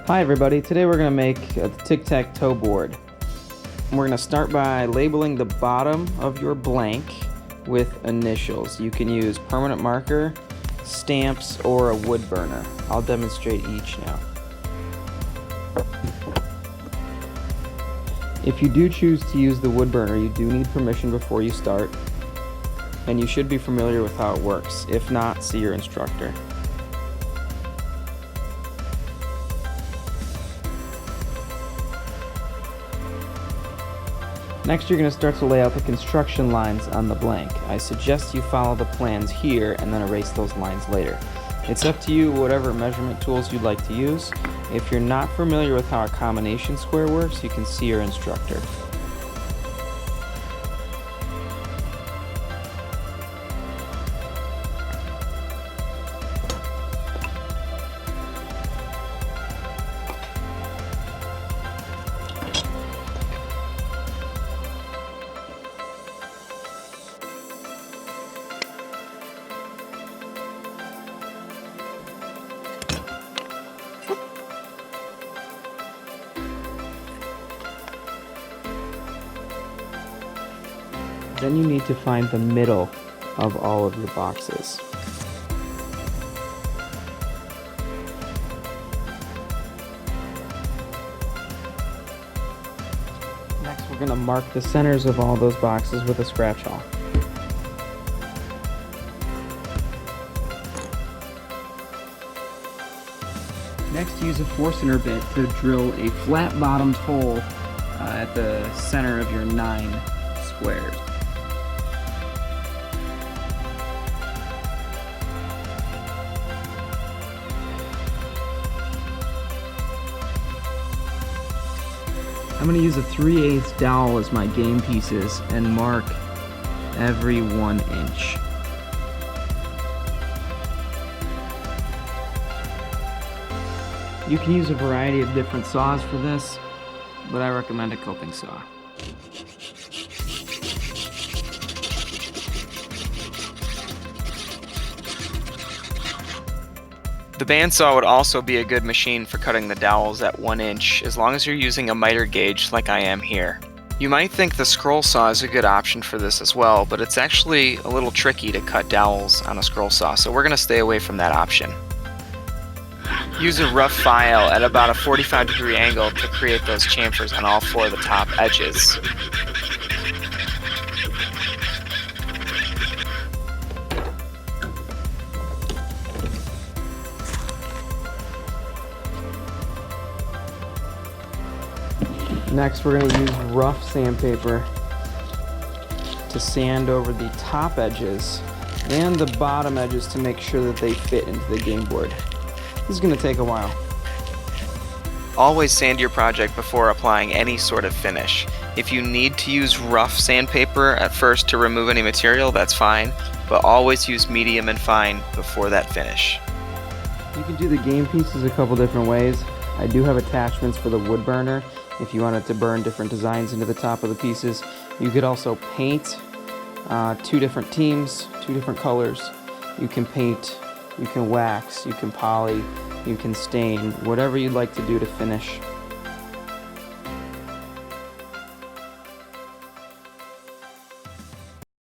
Hi everybody, today we're going to make a Tic Tac Toe board. We're going to start by labeling the bottom of your blank with initials. You can use permanent marker, stamps, or a wood burner. I'll demonstrate each now. If you do choose to use the wood burner, you do need permission before you start, and you should be familiar with how it works. If not, see your instructor. Next, you're going to start to lay out the construction lines on the blank. I suggest you follow the plans here and then erase those lines later. It's up to you whatever measurement tools you'd like to use. If you're not familiar with how a combination square works, you can see your instructor. Then you need to find the middle of all of your boxes. Next, we're going to mark the centers of all those boxes with a scratch awl. Next, use a Forstner bit to drill a flat-bottomed hole at the center of your 9 squares. I'm going to use a 3/8 dowel as my game pieces and mark every 1 inch. You can use a variety of different saws for this, but I recommend a coping saw. The bandsaw would also be a good machine for cutting the dowels at 1 inch, as long as you're using a miter gauge like I am here. You might think the scroll saw is a good option for this as well, but it's actually a little tricky to cut dowels on a scroll saw, so we're going to stay away from that option. Use a rough file at about a 45-degree angle to create those chamfers on all 4 of the top edges. Next, we're going to use rough sandpaper to sand over the top edges and the bottom edges to make sure that they fit into the game board. This is going to take a while. Always sand your project before applying any sort of finish. If you need to use rough sandpaper at first to remove any material, that's fine, but always use medium and fine before that finish. You can do the game pieces a couple different ways. I do have attachments for the wood burner if you wanted to burn different designs into the top of the pieces. You could also paint 2 different teams, 2 different colors. You can paint, you can wax, you can poly, you can stain, whatever you'd like to do to finish.